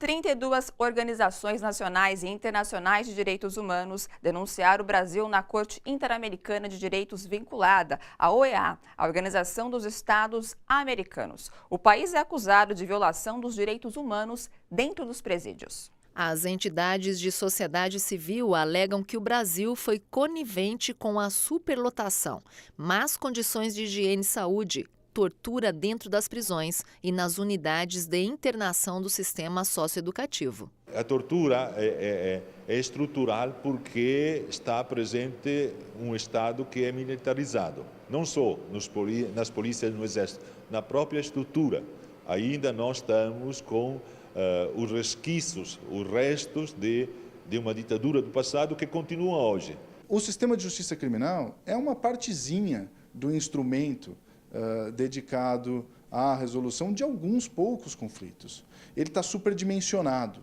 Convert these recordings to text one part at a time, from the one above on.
32 organizações nacionais e internacionais de direitos humanos denunciaram o Brasil na Corte Interamericana de Direitos vinculada, a OEA, a Organização dos Estados Americanos. O país é acusado de violação dos direitos humanos dentro dos presídios. As entidades de sociedade civil alegam que o Brasil foi conivente com a superlotação, más condições de higiene e saúde, tortura dentro das prisões e nas unidades de internação do sistema socioeducativo. A tortura é estrutural porque está presente um Estado que é militarizado, não só nas polícias, no Exército, na própria estrutura. Ainda nós estamos com os resquícios, os restos de uma ditadura do passado que continua hoje. O sistema de justiça criminal é uma partezinha do instrumento dedicado à resolução de alguns poucos conflitos. Ele está superdimensionado,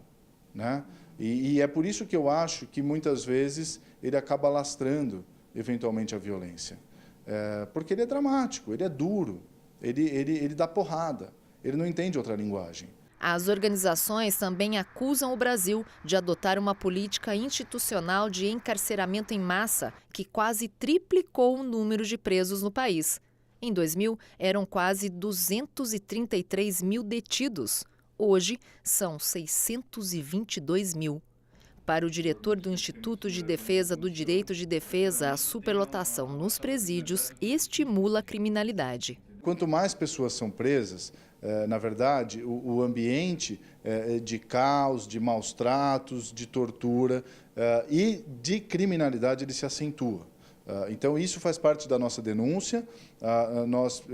né? E é por isso que eu acho que muitas vezes ele acaba lastrando eventualmente a violência. Porque ele é dramático, ele é duro, ele dá porrada, ele não entende outra linguagem. As organizações também acusam o Brasil de adotar uma política institucional de encarceramento em massa que quase triplicou o número de presos no país. Em 2000, eram quase 233 mil detidos. Hoje, são 622 mil. Para o diretor do Instituto de Defesa do Direito de Defesa, a superlotação nos presídios estimula a criminalidade. Quanto mais pessoas são presas, na verdade, o ambiente de caos, de maus tratos, de tortura e de criminalidade ele se acentua. Então, isso faz parte da nossa denúncia. Nós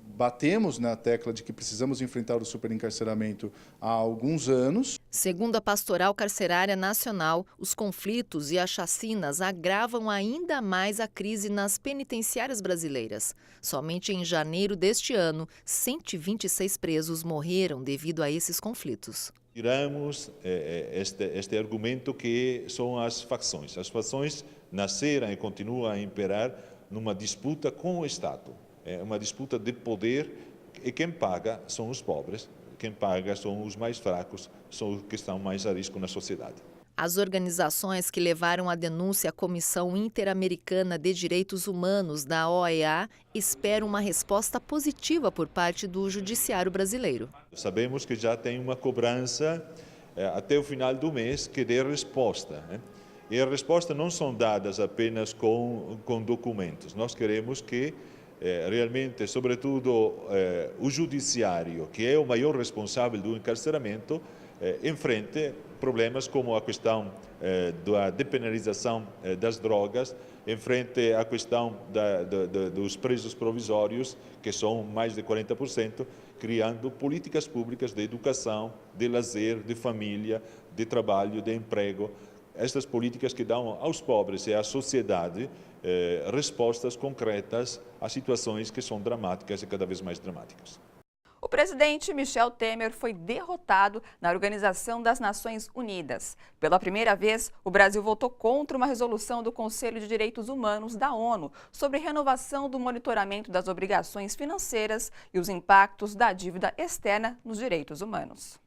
batemos na tecla de que precisamos enfrentar o superencarceramento há alguns anos. Segundo a Pastoral Carcerária Nacional, os conflitos e as chacinas agravam ainda mais a crise nas penitenciárias brasileiras. Somente em janeiro deste ano, 126 presos morreram devido a esses conflitos. Tiramos este argumento que são as facções. As facções nasceram e continuam a imperar numa disputa com o Estado. É uma disputa de poder e quem paga são os pobres, quem paga são os mais fracos, são os que estão mais a risco na sociedade. As organizações que levaram a denúncia à Comissão Interamericana de Direitos Humanos da OEA esperam uma resposta positiva por parte do Judiciário brasileiro. Sabemos que já tem uma cobrança até o final do mês que dê resposta, né? E as respostas não são dadas apenas com documentos. Nós queremos que realmente, sobretudo, o Judiciário, que é o maior responsável do encarceramento, enfrente problemas como a questão da depenalização das drogas, enfrente a questão dos presos provisórios, que são mais de 40%, criando políticas públicas de educação, de lazer, de família, de trabalho, de emprego. Estas políticas que dão aos pobres e à sociedade respostas concretas a situações que são dramáticas e cada vez mais dramáticas. O presidente Michel Temer foi derrotado na Organização das Nações Unidas. Pela primeira vez, o Brasil votou contra uma resolução do Conselho de Direitos Humanos da ONU sobre renovação do monitoramento das obrigações financeiras e os impactos da dívida externa nos direitos humanos.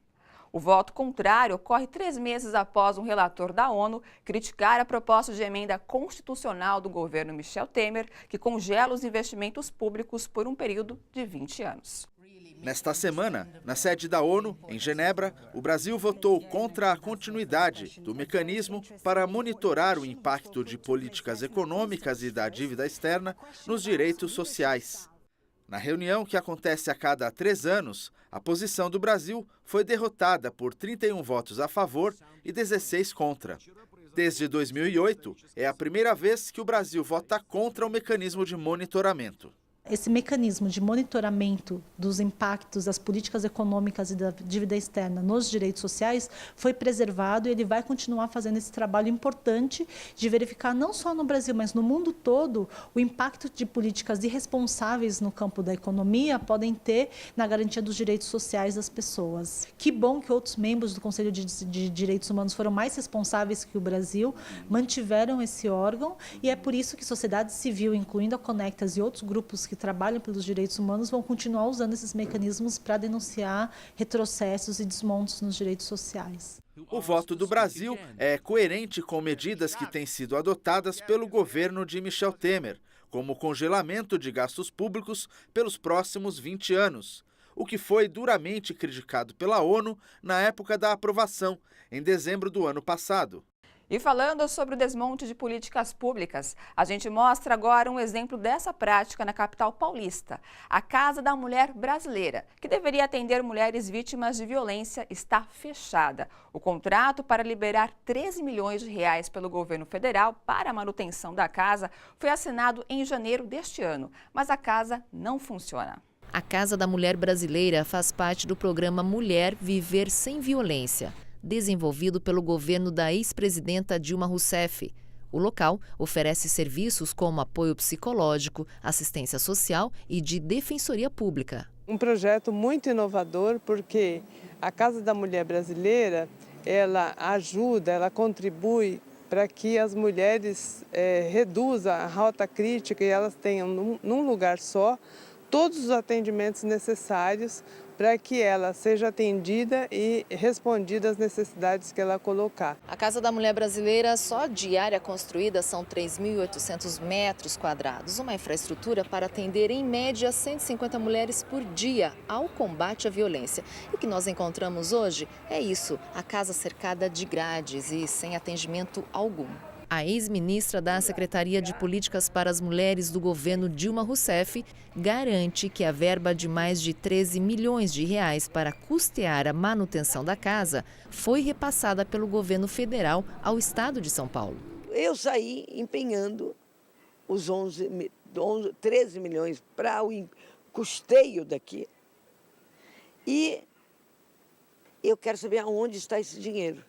O voto contrário ocorre 3 meses após um relator da ONU criticar a proposta de emenda constitucional do governo Michel Temer, que congela os investimentos públicos por um período de 20 anos. Nesta semana, na sede da ONU, em Genebra, o Brasil votou contra a continuidade do mecanismo para monitorar o impacto de políticas econômicas e da dívida externa nos direitos sociais. Na reunião, que acontece a cada 3 anos, a posição do Brasil foi derrotada por 31 votos a favor e 16 contra. Desde 2008, é a primeira vez que o Brasil vota contra o mecanismo de monitoramento. Esse mecanismo de monitoramento dos impactos das políticas econômicas e da dívida externa nos direitos sociais foi preservado e ele vai continuar fazendo esse trabalho importante de verificar não só no Brasil, mas no mundo todo, o impacto de políticas irresponsáveis no campo da economia podem ter na garantia dos direitos sociais das pessoas. Que bom que outros membros do Conselho de Direitos Humanos foram mais responsáveis que o Brasil, mantiveram esse órgão e é por isso que sociedade civil, incluindo a Conectas e outros grupos que trabalham pelos direitos humanos vão continuar usando esses mecanismos para denunciar retrocessos e desmontes nos direitos sociais. O voto do Brasil é coerente com medidas que têm sido adotadas pelo governo de Michel Temer, como o congelamento de gastos públicos pelos próximos 20 anos, o que foi duramente criticado pela ONU na época da aprovação, em dezembro do ano passado. E falando sobre o desmonte de políticas públicas, a gente mostra agora um exemplo dessa prática na capital paulista. A Casa da Mulher Brasileira, que deveria atender mulheres vítimas de violência, está fechada. O contrato para liberar 13 milhões de reais pelo governo federal para a manutenção da casa foi assinado em janeiro deste ano, mas a casa não funciona. A Casa da Mulher Brasileira faz parte do programa Mulher Viver Sem Violência, desenvolvido pelo governo da ex-presidenta Dilma Rousseff. O local oferece serviços como apoio psicológico, assistência social e de defensoria pública. Um projeto muito inovador porque a Casa da Mulher Brasileira, ela ajuda, ela contribui para que as mulheres reduzam a rota crítica e elas tenham num lugar só todos os atendimentos necessários para que ela seja atendida e respondida às necessidades que ela colocar. A Casa da Mulher Brasileira, só de área construída, são 3.800 metros quadrados, uma infraestrutura para atender em média 150 mulheres por dia ao combate à violência. E o que nós encontramos hoje é isso, a casa cercada de grades e sem atendimento algum. A ex-ministra da Secretaria de Políticas para as Mulheres do governo Dilma Rousseff garante que a verba de mais de 13 milhões de reais para custear a manutenção da casa foi repassada pelo governo federal ao estado de São Paulo. Eu saí empenhando os 13 milhões para o custeio daqui e eu quero saber aonde está esse dinheiro.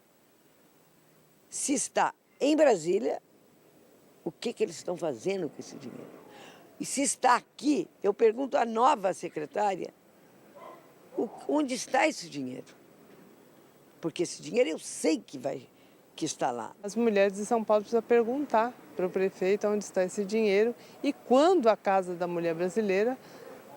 Se está em Brasília, o que eles estão fazendo com esse dinheiro? E se está aqui, eu pergunto à nova secretária, onde está esse dinheiro? Porque esse dinheiro eu sei que está lá. As mulheres de São Paulo precisam perguntar para o prefeito onde está esse dinheiro e quando a Casa da Mulher Brasileira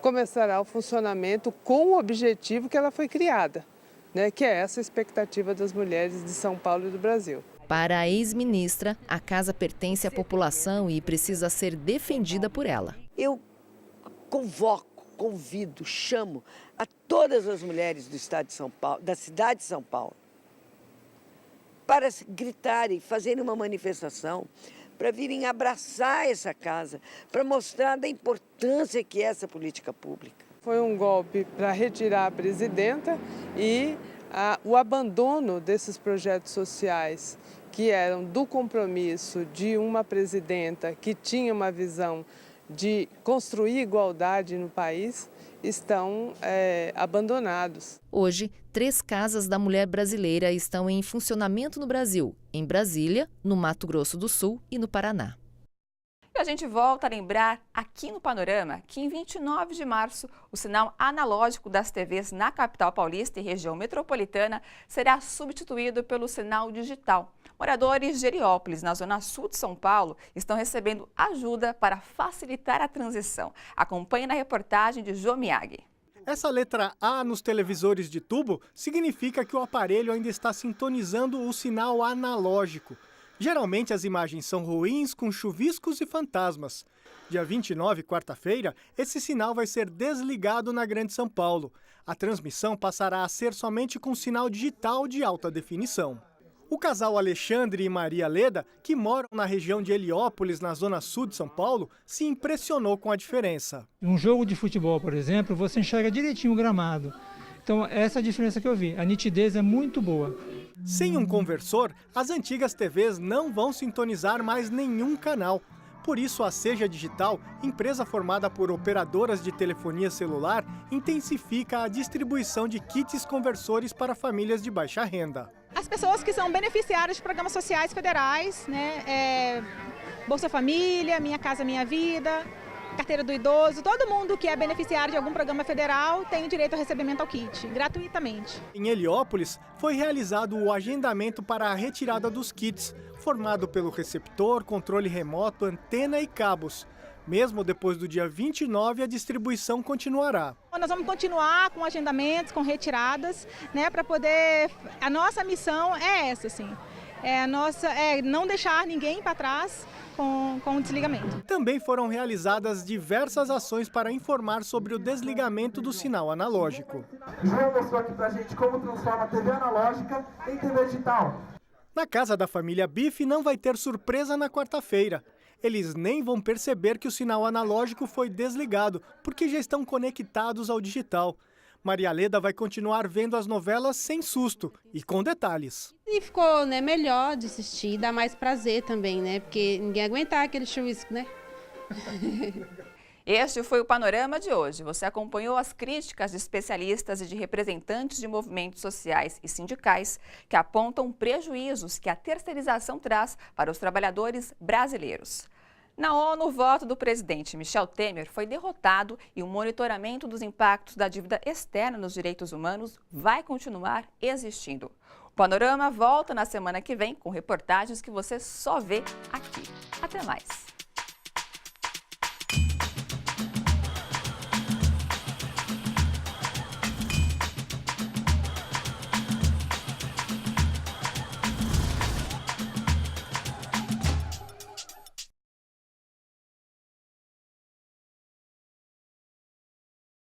começará o funcionamento com o objetivo que ela foi criada, né? Que é essa expectativa das mulheres de São Paulo e do Brasil. Para a ex-ministra, a casa pertence à população e precisa ser defendida por ela. Eu convido, chamo a todas as mulheres do estado de São Paulo, da cidade de São Paulo, para gritarem, fazerem uma manifestação, para virem abraçar essa casa, para mostrar da importância que é essa política pública. Foi um golpe para retirar a presidenta e o abandono desses projetos sociais que eram do compromisso de uma presidenta que tinha uma visão de construir igualdade no país, estão abandonados. Hoje, 3 casas da mulher brasileira estão em funcionamento no Brasil, em Brasília, no Mato Grosso do Sul e no Paraná. E a gente volta a lembrar aqui no Panorama que em 29 de março o sinal analógico das TVs na capital paulista e região metropolitana será substituído pelo sinal digital. Moradores de Heliópolis, na zona sul de São Paulo, estão recebendo ajuda para facilitar a transição. Acompanhe na reportagem de Jô Miyagi. Essa letra A nos televisores de tubo significa que o aparelho ainda está sintonizando o sinal analógico. Geralmente as imagens são ruins, com chuviscos e fantasmas. Dia 29, quarta-feira, esse sinal vai ser desligado na Grande São Paulo. A transmissão passará a ser somente com sinal digital de alta definição. O casal Alexandre e Maria Leda, que moram na região de Heliópolis, na zona sul de São Paulo, se impressionou com a diferença. Um jogo de futebol, por exemplo, você enxerga direitinho o gramado. Então, essa é a diferença que eu vi. A nitidez é muito boa. Sem um conversor, as antigas TVs não vão sintonizar mais nenhum canal. Por isso, a Seja Digital, empresa formada por operadoras de telefonia celular, intensifica a distribuição de kits conversores para famílias de baixa renda. As pessoas que são beneficiárias de programas sociais federais, né, Bolsa Família, Minha Casa Minha Vida, Carteira do Idoso, todo mundo que é beneficiário de algum programa federal tem direito ao recebimento ao kit, gratuitamente. Em Heliópolis, foi realizado o agendamento para a retirada dos kits, formado pelo receptor, controle remoto, antena e cabos. Mesmo depois do dia 29, a distribuição continuará. Nós vamos continuar com agendamentos, com retiradas, né, para poder... A nossa missão é essa, assim. É não deixar ninguém para trás com o desligamento. Também foram realizadas diversas ações para informar sobre o desligamento do sinal analógico. João mostrou aqui pra gente como transforma a TV analógica em TV digital. Na casa da família Bife não vai ter surpresa na quarta-feira. Eles nem vão perceber que o sinal analógico foi desligado, porque já estão conectados ao digital. Maria Leda vai continuar vendo as novelas sem susto e com detalhes. E ficou, né, melhor de assistir, dá mais prazer também, né? Porque ninguém aguentar aquele chuvisco, né? Este foi o Panorama de hoje. Você acompanhou as críticas de especialistas e de representantes de movimentos sociais e sindicais que apontam prejuízos que a terceirização traz para os trabalhadores brasileiros. Na ONU, o voto do presidente Michel Temer foi derrotado e o monitoramento dos impactos da dívida externa nos direitos humanos vai continuar existindo. O Panorama volta na semana que vem com reportagens que você só vê aqui. Até mais!